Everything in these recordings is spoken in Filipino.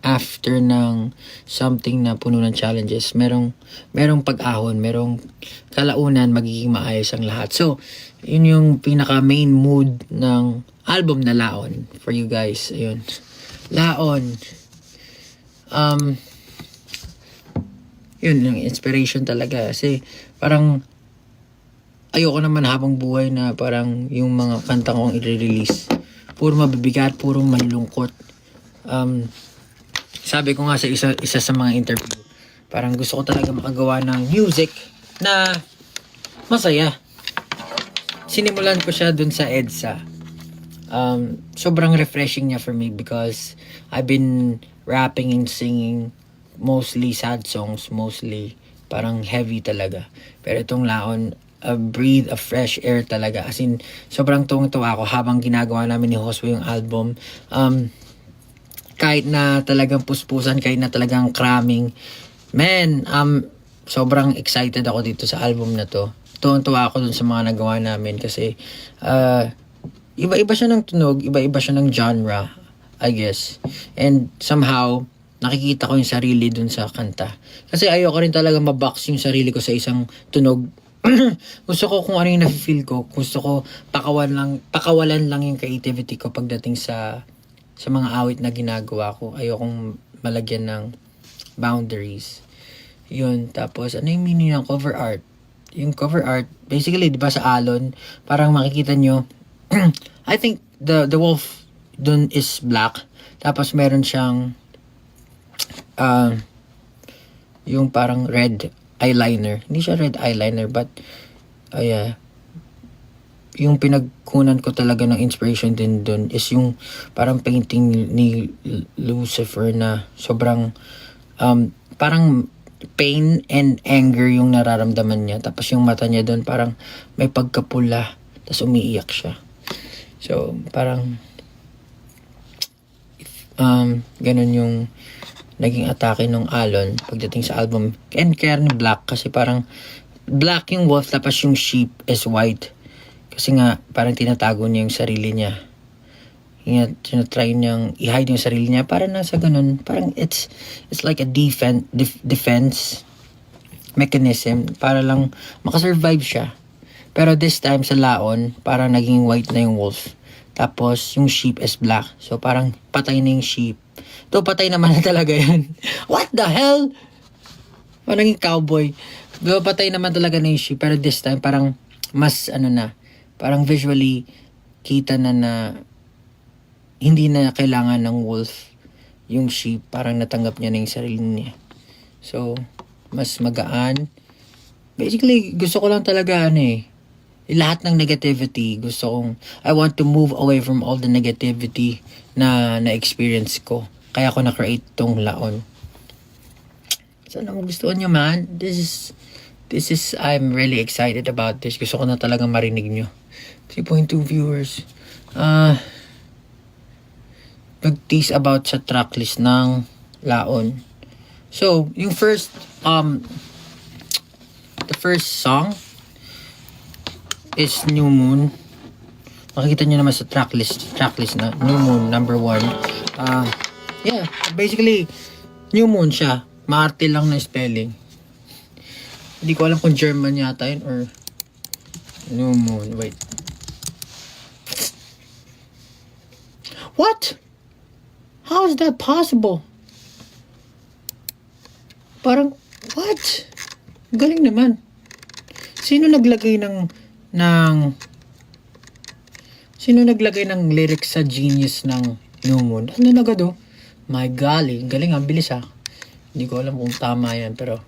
after ng something na puno ng challenges, merong pag-ahon, merong kalaunan, magiging maayos ang lahat. So, yun yung pinaka main mood ng album na Laon for you guys. Ayun. Laon. Yun yung inspiration talaga. Kasi parang ayoko naman habang buhay na parang yung mga kanta kong i-release puro mabibigat, puro malulungkot. Sabi ko nga sa isa sa mga interview, parang gusto ko talaga makagawa ng music na masaya. Sinimulan ko siya dun sa EDSA. Sobrang refreshing niya for me because I've been rapping and singing mostly sad songs, mostly parang heavy talaga. Pero itong Laon, a breathe of fresh air talaga. As in, sobrang tuwang-tuwa ako habang ginagawa namin ni Josue yung album. Kahit na talagang puspusan, kahit na talagang cramming, man, sobrang excited ako dito sa album na to. Tuwang-tuwa ako dun sa mga nagawa namin kasi iba-iba siya ng tunog, iba-iba siya ng genre, I guess. And somehow, nakikita ko yung sarili dun sa kanta. Kasi ayoko rin talaga mabox yung sarili ko sa isang tunog. Gusto ko kung ano yung nafe-feel ko. Gusto ko pakawalan lang yung creativity ko pagdating sa mga awit na ginagawa ko. Ayokong malagyan ng boundaries. Yun. Tapos, ano yung meaning ng cover art? Yung cover art, basically, di ba sa Alon, parang makikita nyo, I think the wolf dun is black. Tapos, meron siyang yung parang red eyeliner. Hindi siya red eyeliner, but yung pinagkunan ko talaga ng inspiration din dun is yung parang painting ni Lucifer na sobrang parang pain and anger yung nararamdaman niya. Tapos yung mata niya dun parang may pagkapula. Tapos umiiyak siya. So, parang ganun yung naging atake ng Alon pagdating sa album. And kaya rin black kasi parang black yung wolf tapos yung sheep is white. Kasi nga, parang tinatago niya yung sarili niya. Tinatry niyang i-hide yung sarili niya. Parang nasa ganun. Parang it's like a defense mechanism para lang makasurvive siya. Pero this time sa Laon, parang naging white na yung wolf. Tapos yung sheep is black. So parang patay na yung sheep. To patay naman na talaga yan. What the hell? Parang yung cowboy. Patay naman talaga na yung sheep. Pero this time parang mas parang visually kita na hindi na kailangan ng wolf yung sheep. Parang natanggap niya na yung sarili niya. So, mas magaan. Basically, gusto ko lang talaga lahat ng negativity. I want to move away from all the negativity na experience ko. Kaya ako na-create tong Laon. Sana magustuhan nyo, man. This is, I'm really excited about this. Gusto ko na talagang marinig nyo. 3.2 viewers. Nag-tease about sa tracklist ng Laon. So, yung the first song is New Moon. Makikita nyo naman sa tracklist na New Moon, number 1. Yeah, basically, New Moon siya. Maarte lang na spelling. Hindi ko alam kung German yata yun or New Moon. Wait. What? How is that possible? Parang, what? Galing naman. Sino naglagay ng lyrics sa Genius ng New Moon? Ano na gado? My golly, galing, ang bilis Hindi ko alam kung tama yan, pero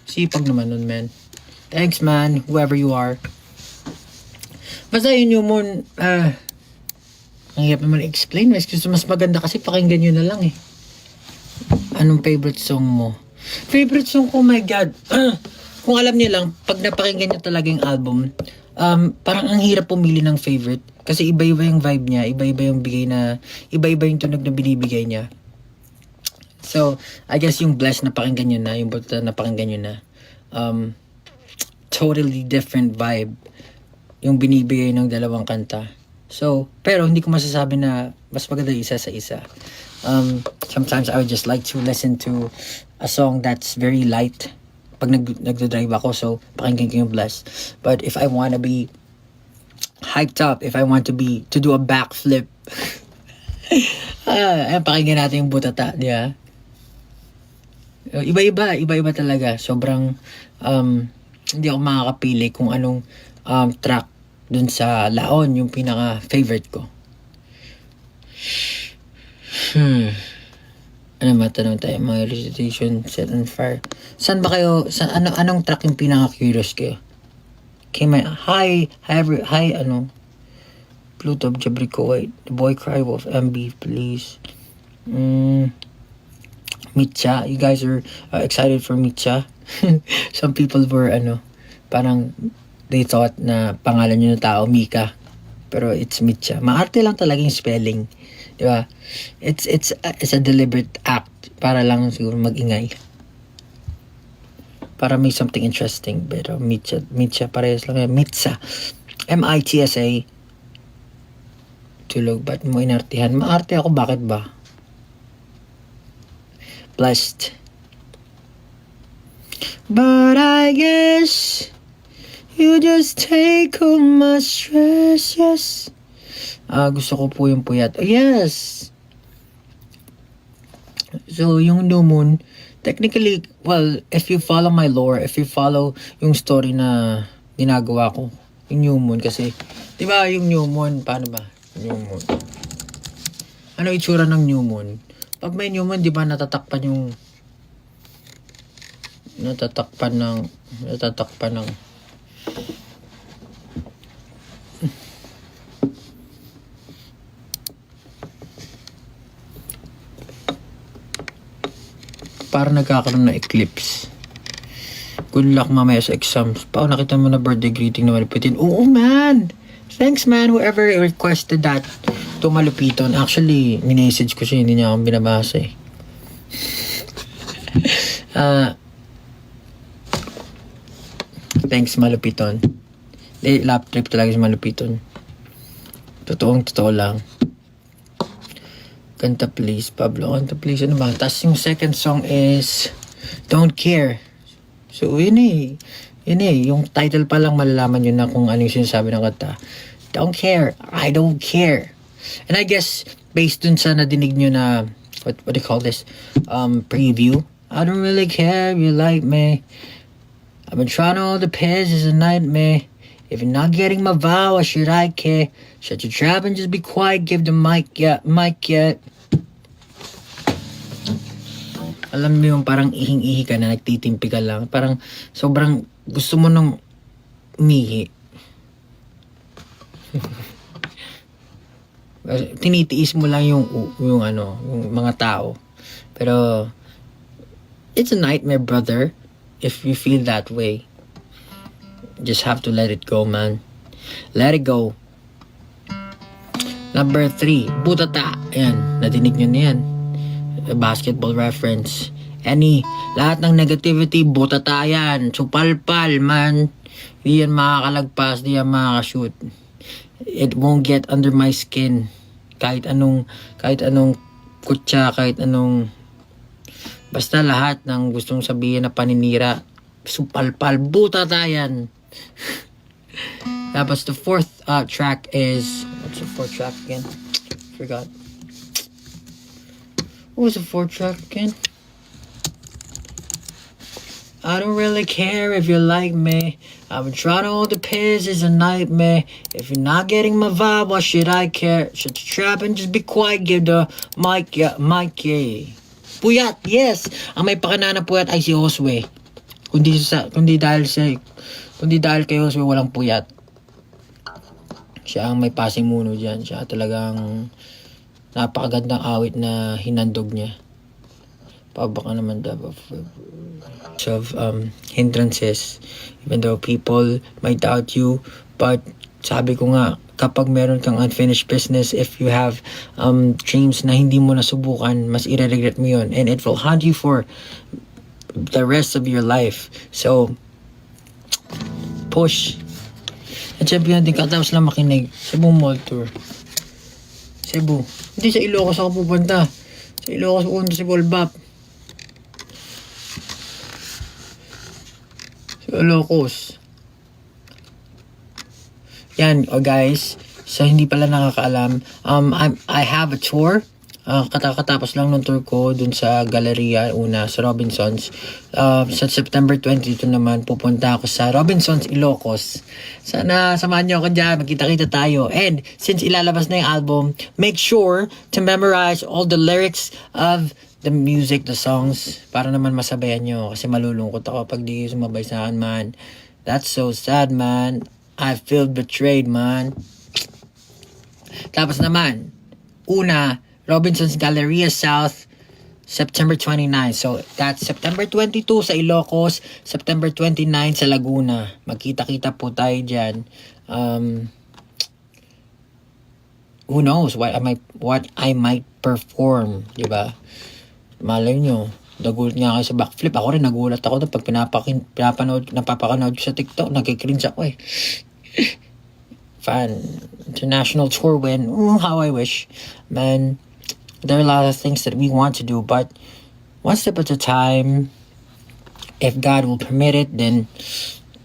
sipag naman nun, man. Thanks, man, whoever you are. Basta yun New Moon, ang hirap naman i-explain. Mas maganda kasi pakinggan nyo na lang Anong favorite song mo? Favorite song ko, oh my God. Kung alam niyo lang, pag napakinggan nyo talaga yung album, parang ang hirap pumili ng favorite. Kasi iba-iba yung vibe niya, iba-iba yung yung tunog na binibigay niya. So, I guess yung Blessed napakinggan nyo na, yung Buta napakinggan nyo na. Totally different vibe yung binibigay ng dalawang kanta. So, pero hindi ko masasabi na mas maganda isa sa isa. Sometimes I would just like to listen to a song that's very light pag nagdadrive ako, so pakinggan ko yung Bless. But if I want to be hyped up, if I want to do a backflip, pakinggan natin yung Butata, di ba? Iba-iba talaga. Sobrang hindi ako makakapili kung anong track dun sa Laon yung pinaka-favorite ko. Ano matanong tayo? Mga recitation, set on fire. Saan ba kayo? Anong track yung pinaka-curious kayo? Hi, Pluto of Jabrico, wait. The Boy Cry Wolf, MB, please. Mitcha, you guys are excited for Mitcha? Some people were, parang they thought na pangalan nyo ng tao, Mika. Pero it's Mitcha. Maarte lang talaga yung spelling. Di ba? It's a deliberate act para lang siguro mag-ingay. Para may something interesting. Pero Mitcha parehas lang. Mitsa. M-I-T-S-A. Tulog. Ba't mo inartihan? Maarte ako. Bakit ba? Blessed. But I guess you just take all my stress, yes. Gusto ko po yung puyat. Yes. So, yung New Moon, technically, well, if you follow my lore, if you follow yung story na ginagawa ko, yung New Moon, kasi, di ba yung New Moon, paano ba? New Moon. Ano itsura ng New Moon? Pag may New Moon, di ba natatakpan ng para nagkakaroon ng eclipse. Good luck mamaya sa exams. Pao, nakita mo na birthday greeting na Malupiton. Oo, man! Thanks, man, whoever requested that to Malupiton. Actually, minessage ko siya, hindi niya akong binabasa eh. Thanks, Malupiton. Lap trip talaga si Malupiton. Totoo lang. Kanta please, Pablo. Kanta please. Ano ba? Tapos yung second song is Don't Care. So, yun eh. Yung title pa lang malalaman yun na kung ano yung sinasabi ng kanta. Don't care. I don't care. And I guess, based dun sa nadinig nyo na, what do you call this? Preview. I don't really care if you like me. I've been trying all the pairs, it's a nightmare. If you're not getting my vow, why should I care? Shut your trap and just be quiet, give the mic yet. Alam mo yung parang ihing-ihi ka na, nagtitimpi ka lang. Parang sobrang gusto mo nung umihi. Tinitiis mo lang yung mga tao. Pero it's a nightmare, brother. If you feel that way, just have to let it go, man. Let it go. Number 3, Butata. Ayan, nadinig nyo na yan. Basketball reference. Lahat ng negativity, Butata yan. Supalpal, man. Di yan makakalagpas, di yan makakashoot. It won't get under my skin. Kahit anong kutsa, kahit anong basta lahat ng gustong sabihin na paninira, supalpal, Butata yan. Tapos the fourth track is, what's the fourth track again? Forgot. What was the fourth track again? I don't really care if you like me. I've been trying to hold the piss, it's a nightmare. If you're not getting my vibe, why should I care? Shut the trap and just be quiet, give the mic, Puyat, yes! Ang may pakana na puyat ay si Josue. Kundi dahil kay Josue walang puyat. Siya ang may pasimuno dyan. Siya talagang napakagandang awit na hinandog niya. Baka naman of hindrances. Even though people might doubt you, but sabi ko nga, kapag meron kang unfinished business, if you have dreams na hindi mo nasubukan, mas i-regret mo yun. And it will haunt you for the rest of your life. So, push. At syempre natin katapos lang makinig. Cebu Mall Tour. Cebu. Hindi sa Ilocos ako pupunta. Sa Ilocos pupunta si Volbap. Sa Ilocos. Yan, guys. So, hindi pala nakakaalam. I have a tour. Katapos lang ng tour ko dun sa Galleria una sa Robinsons. Sa September 22 naman pupunta ako sa Robinsons Ilocos. Sana samahan niyo ako dyan, magkita-kita tayo. And since ilalabas na yung album, make sure to memorize all the lyrics of the music, the songs, para naman masabayan nyo. Kasi malulungkot ako pag di sumabay sa akin, man. That's so sad, man. I feel betrayed, man. Tapos naman, una, Robinsons Galleria South, September 29. So, that's September 22 sa Ilocos, September 29 sa Laguna. Magkita-kita po tayo dyan. Who knows what I might perform, di ba? Malay nyo, nagulat nga kayo sa backflip. Ako rin, nagulat ako pag napapakanood ko sa TikTok. Nagkikringe ako eh. Fan. International tour win. How I wish. Man, there are a lot of things that we want to do, but one step at a time. If God will permit it, then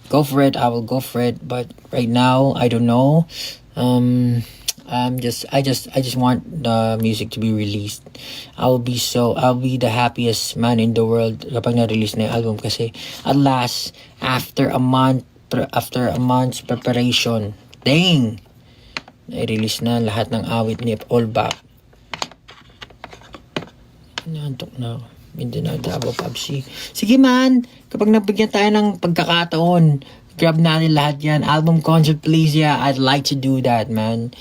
go for it. I will go for it. But right now, I don't know. I just want the music to be released. I'll be the happiest man in the world kapag na-release na yung album, kasi at last, after a month's preparation, dang, na-release na lahat ng awit ni All Back. Nantok na ako. Mindanao, Davao, PUBG. Sige man, kapag nabigyan tayo ng pagkakataon, grab natin lahat yan. Album concert, please. Yeah, I'd like to do that, man.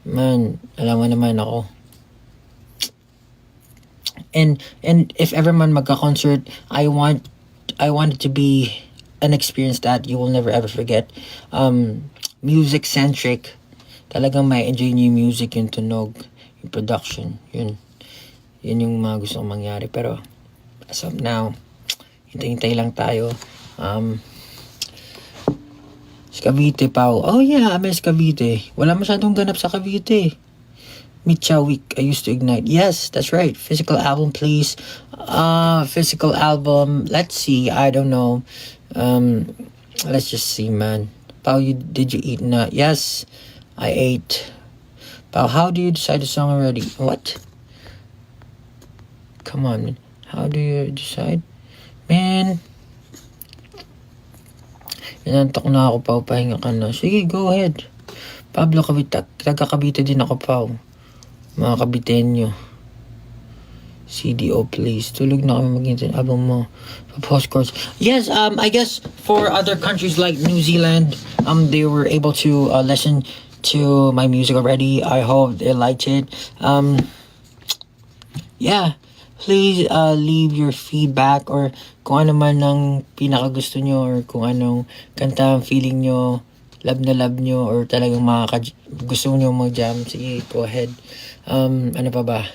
Man, alam mo naman ako. And if ever man magka-concert, I want it to be an experience that you will never ever forget. Music centric. Talagang may enjoy niyo yung music, yung tunog, yung production. Yun yung mga gusto kong mangyari. Pero as of now, hintay-hintay lang tayo. Sa Cavite, Pao. Oh yeah, I'm in Cavite. Wala masyadong ganap sa Cavite. Mitcha Week, I used to ignite. Yes, that's right. Physical album, please. Physical album. Let's see. I don't know. Let's just see, man. Pao, did you eat na? Yes, I ate. Pao, how do you decide the song already? What? Come on, man. How do you decide? Man. Inantok na ako, Pao. Pahinga ka na. Sige, go ahead. Pablo Cavite. Taga-Cavite din ako, Pao. Mga Caviteño. CDO, please. Tulog na kami mag-intend album mo. Postcards. Yes, I guess for other countries like New Zealand, they were able to listen to my music already. I hope they liked it. Yeah. Please leave your feedback or kung ano man ang pinakagusto nyo or kung anong kanta ang feeling nyo, love nyo or talagang gusto nyo mag-jam. Sige, go ahead. Ano pa ba?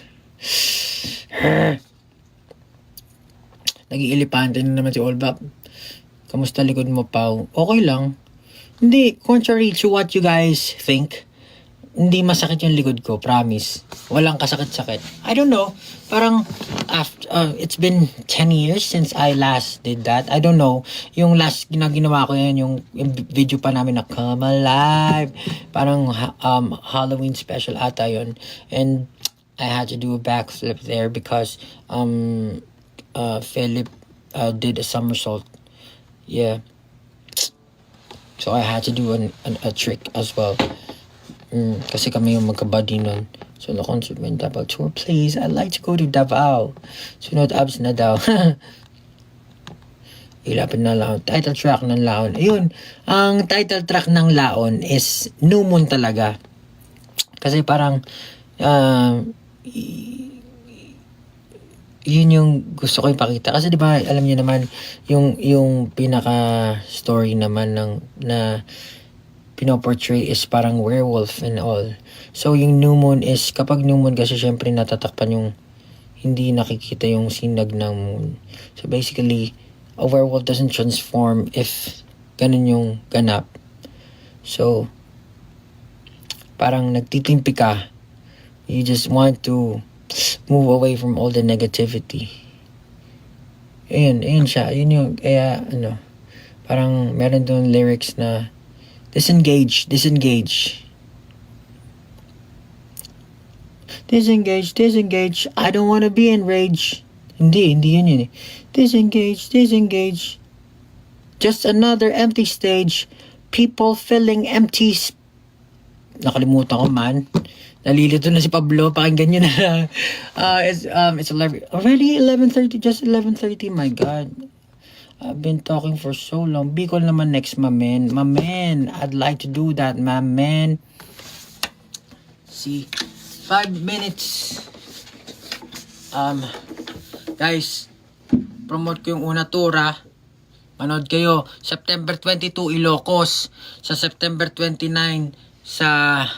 Nag-iilipante na naman si Olbap. Kamusta likod mo, Pao? Okay lang. Hindi, contrary to what you guys think, hindi masakit yung likod ko, promise. Walang kasakit-sakit. I don't know. Parang, it's been 10 years since I last did that. I don't know. Yung last ginawa ko yan, yung video pa namin na Come Alive. Parang Halloween special ata yun. And I had to do a backflip there because Philip did a somersault. Yeah. So I had to do a trick as well. Kasi kami yung magka-buddy nun. So, na-concert mo yung Davao tour. Please, I'd like to go to Davao. Sunod abs na daw. Ilapit na Laon. Title track ng Laon. Ayun, ang title track ng Laon is New Moon talaga. Kasi parang, yun yung gusto ko ipakita. Kasi di ba alam niyo naman, yung pinaka-story naman na pinoportray is parang werewolf and all. So, yung new moon is, kapag new moon kasi syempre natatakpan yung hindi nakikita yung sinag ng moon. So, basically, a werewolf doesn't transform if ganun yung ganap. So, parang nagtitimpi ka. You just want to move away from all the negativity. Ayun siya. Yun yung, kaya, parang meron doon lyrics na, disengage. Disengage, I don't wanna be enraged. Hindi yun eh. Disengage. Just another empty stage. People filling empty nakalimutan ko man. Nalilito na si Pablo. Pakinggan nyo na lang. It's already 11:30. Just 11:30. My God. I've been talking for so long. Bicol naman next, my man. I'd like to do that, my man. See, 5 minutes. Guys, promote ko yung una tour, ha. Manood kayo. September 22, Ilocos. Sa September 29, sa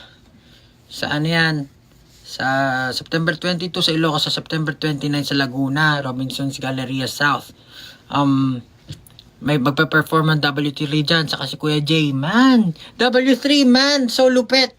ano yan? Sa September 22 sa Ilocos, sa September 29 sa Laguna, Robinson's Galleria South. May magpe-perform ng W3 dyan, saka si Kuya J. Man, W3 man, so lupet.